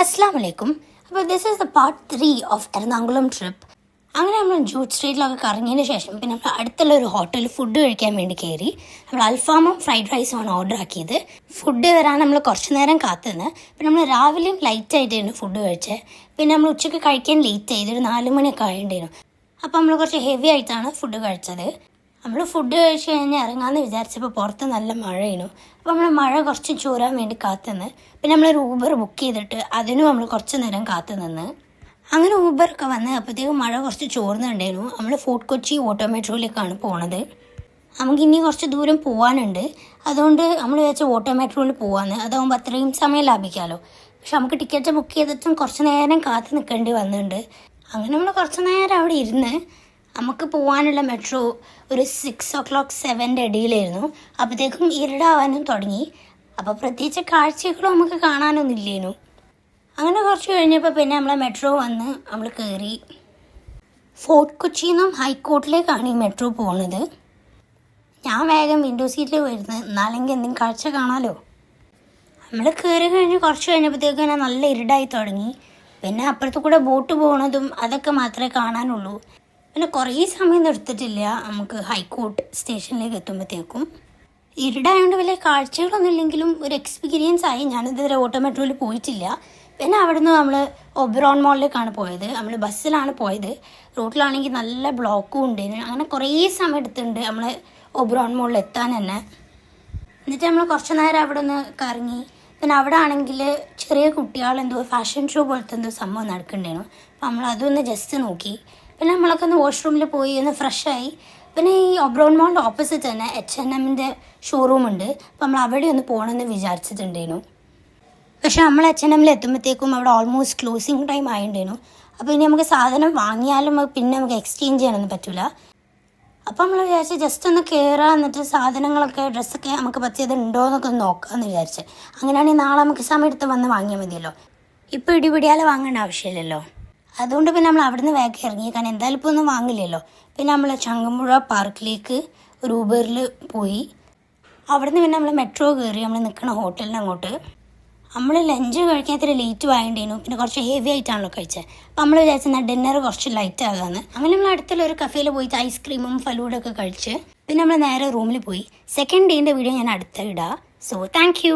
Assalamu alaikum. അപ്പോൾ this is the part 3 of Ernakulam trip. അങ്ങനെ നമ്മൾ ജൂട്ട് സ്ട്രീറ്റിലൊക്കെ കറങ്ങിയതിന് ശേഷം പിന്നെ നമ്മൾ അടുത്തുള്ള ഒരു ഹോട്ടലിൽ ഫുഡ് കഴിക്കാൻ വേണ്ടി കയറി. നമ്മൾ അൽഫാമും ഫ്രൈഡ് റൈസുമാണ് ഓർഡർ ആക്കിയത്. ഫുഡ് വരാൻ നമ്മൾ കുറച്ച് നേരം കാത്തുനിന്ന്. പിന്നെ നമ്മൾ രാവിലെയും ലൈറ്റ് ആയിട്ടായിരുന്നു ഫുഡ് കഴിച്ചത്. പിന്നെ നമ്മൾ ഉച്ചയ്ക്ക് കഴിക്കാൻ ലേറ്റ് ആയത്, ഒരു 4 മണിയൊക്കെ ആയിട്ടുണ്ടായിരുന്നു. അപ്പോൾ നമ്മൾ കുറച്ച് ഹെവി ആയിട്ടാണ് ഫുഡ് കഴിച്ചത്. നമ്മൾ ഫുഡ് കഴിച്ച് കഴിഞ്ഞ് ഇറങ്ങാമെന്ന് വിചാരിച്ചപ്പോൾ പുറത്ത് നല്ല മഴയായിരുന്നു. അപ്പോൾ നമ്മൾ മഴ കുറച്ച് ചോരാൻ വേണ്ടി കാത്തുനിന്ന്. പിന്നെ നമ്മളൊരു ഊബർ ബുക്ക് ചെയ്തിട്ട് അതിനും നമ്മൾ കുറച്ച് നേരം കാത്തു നിന്ന്. അങ്ങനെ ഊബറൊക്കെ വന്ന് അപ്പോഴത്തേക്കും മഴ കുറച്ച് ചോർന്നുണ്ടായിരുന്നു. നമ്മൾ ഫോർട്ട് കൊച്ചി ഓട്ടോ മെട്രോയിലേക്കാണ് പോണത്. നമുക്ക് ഇനി കുറച്ച് ദൂരം പോകാനുണ്ട്. അതുകൊണ്ട് നമ്മൾ വിചാരിച്ച ഓട്ടോ മെട്രോയിൽ പോകാമെന്ന്. അതാകുമ്പോൾ അത്രയും സമയം ലാഭിക്കാമല്ലോ. പക്ഷെ നമുക്ക് ടിക്കറ്റ് ബുക്ക് ചെയ്തിട്ടും കുറച്ച് നേരം കാത്തു നിൽക്കേണ്ടി വന്നിട്ടുണ്ട്. അങ്ങനെ നമ്മൾ കുറച്ച് നേരം അവിടെ ഇരുന്ന് നമുക്ക് പോകാനുള്ള മെട്രോ ഒരു 6 o'clock 7ൻ്റെ ഇടയിലായിരുന്നു. അപ്പോഴത്തേക്കും ഇരുടാവാനും തുടങ്ങി. അപ്പോൾ പ്രത്യേകിച്ച് കാഴ്ചകളും നമുക്ക് കാണാനൊന്നും ഇല്ലേനു. അങ്ങനെ കുറച്ച് കഴിഞ്ഞപ്പോൾ പിന്നെ നമ്മളെ മെട്രോ വന്ന് നമ്മൾ കയറി. ഫോർട്ട് കൊച്ചിയിൽ നിന്നും ഹൈക്കോർട്ടിലേക്കാണ് ഈ മെട്രോ പോകുന്നത്. ഞാൻ വേഗം വിൻഡോ സീറ്റിൽ വരുന്നത്, എന്നാലെങ്കിൽ എന്തെങ്കിലും കാഴ്ച കാണാമല്ലോ. നമ്മൾ കയറി കഴിഞ്ഞ് കുറച്ച് കഴിഞ്ഞപ്പോഴത്തേക്കും തന്നെ നല്ല ഇരുടായി തുടങ്ങി. പിന്നെ അപ്പുറത്ത് കൂടെ ബോട്ട് പോകുന്നതും അതൊക്കെ മാത്രമേ കാണാനുള്ളൂ. പിന്നെ കുറേ സമയം എടുത്തിട്ടില്ല നമുക്ക് ഹൈക്കോർട്ട് സ്റ്റേഷനിലേക്ക് എത്തുമ്പോഴത്തേക്കും. ഇരുടായതുകൊണ്ട് വലിയ കാഴ്ചകളൊന്നും ഇല്ലെങ്കിലും ഒരു എക്സ്പീരിയൻസ് ആയി. ഞാനിതുവരെ ഓട്ടോ മെട്രോയിൽ പോയിട്ടില്ല. പിന്നെ അവിടെ നിന്ന് നമ്മൾ ഒബ്റോൺ മോളിലേക്കാണ് പോയത്. നമ്മൾ ബസ്സിലാണ് പോയത്. റോട്ടിലാണെങ്കിൽ നല്ല ബ്ലോക്കും ഉണ്ടായിരുന്നു. അങ്ങനെ കുറേ സമയം എടുത്തിട്ടുണ്ട് നമ്മൾ ഒബ്റോൺ മോളിൽ എത്താൻ തന്നെ. എന്നിട്ട് നമ്മൾ കുറച്ച് നേരം അവിടെ നിന്ന് കറങ്ങി. പിന്നെ അവിടെ ആണെങ്കിൽ ചെറിയ കുട്ടികൾ എന്തോ ഫാഷൻ ഷോ പോലത്തെ എന്തോ സംഭവം നടക്കുന്നുണ്ടായിരുന്നു. അപ്പോൾ നമ്മൾ അതൊന്ന് ജസ്റ്റ് നോക്കി. പിന്നെ നമ്മളൊക്കെ ഒന്ന് വാഷ്റൂമിൽ പോയി ഒന്ന് ഫ്രഷായി. പിന്നെ ഈ ഒബ്റോൺ മോളിൻ്റെ ഓപ്പോസിറ്റ് തന്നെ H&Mൻ്റെ ഷോറൂം ഉണ്ട്. അപ്പോൾ നമ്മൾ അവിടെ ഒന്ന് പോകണമെന്ന് വിചാരിച്ചിട്ടുണ്ടായിരുന്നു. പക്ഷെ നമ്മൾ H&Mൽ എത്തുമ്പോഴത്തേക്കും അവിടെ ഓൾമോസ്റ്റ് ക്ലോസിങ് ടൈം ആയിട്ടുണ്ടായിരുന്നു. അപ്പോൾ ഇനി നമുക്ക് സാധനം വാങ്ങിയാലും പിന്നെ നമുക്ക് എക്സ്ചേഞ്ച് ചെയ്യാനൊന്നും പറ്റില്ല. അപ്പോൾ നമ്മൾ വിചാരിച്ച് ജസ്റ്റ് ഒന്ന് കയറുക, എന്നിട്ട് സാധനങ്ങളൊക്കെ ഡ്രസ്സൊക്കെ നമുക്ക് പറ്റിയത് ഉണ്ടോ എന്നൊക്കെ ഒന്ന് നോക്കാമെന്ന് വിചാരിച്ച്. അങ്ങനെയാണെങ്കിൽ നാളെ നമുക്ക് സമയം എടുത്ത് വന്ന് വാങ്ങിയാൽ മതിയല്ലോ. ഇപ്പോൾ ഇടിപിടിയാലെ വാങ്ങേണ്ട ആവശ്യമില്ലല്ലോ. അതുകൊണ്ട് പിന്നെ നമ്മൾ അവിടെ നിന്ന് വേഗം ഇറങ്ങി. കാരണം എന്തായാലും ഇപ്പോൾ ഒന്നും വാങ്ങില്ലല്ലോ. പിന്നെ നമ്മൾ ചങ്ങമ്പുഴ പാർക്കിലേക്ക് ഒരു ഊബറിൽ പോയി. അവിടെ നിന്ന് പിന്നെ നമ്മൾ മെട്രോ കയറി നമ്മൾ നിൽക്കുന്ന ഹോട്ടലിന് അങ്ങോട്ട്. നമ്മൾ ലഞ്ച് കഴിക്കാൻ ഇത്തിരി ലേറ്റ് ആയിട്ടുണ്ടായിരുന്നു. പിന്നെ കുറച്ച് ഹെവി ആയിട്ടാണല്ലോ കഴിച്ചത്. അപ്പോൾ നമ്മൾ വിചാരിച്ചാൽ ഡിന്നർ കുറച്ച് ലൈറ്റ് ആകാമെന്ന്. അങ്ങനെ നമ്മൾ അടുത്തുള്ള ഒരു കഫേയിൽ പോയിട്ട് ഐസ്ക്രീമും ഫലൂഡൊക്കെ കഴിച്ച് പിന്നെ നമ്മൾ നേരെ റൂമിൽ പോയി. സെക്കൻഡ് ഡേൻ്റെ വീഡിയോ ഞാൻ അടുത്ത ഇടാം. So thank you.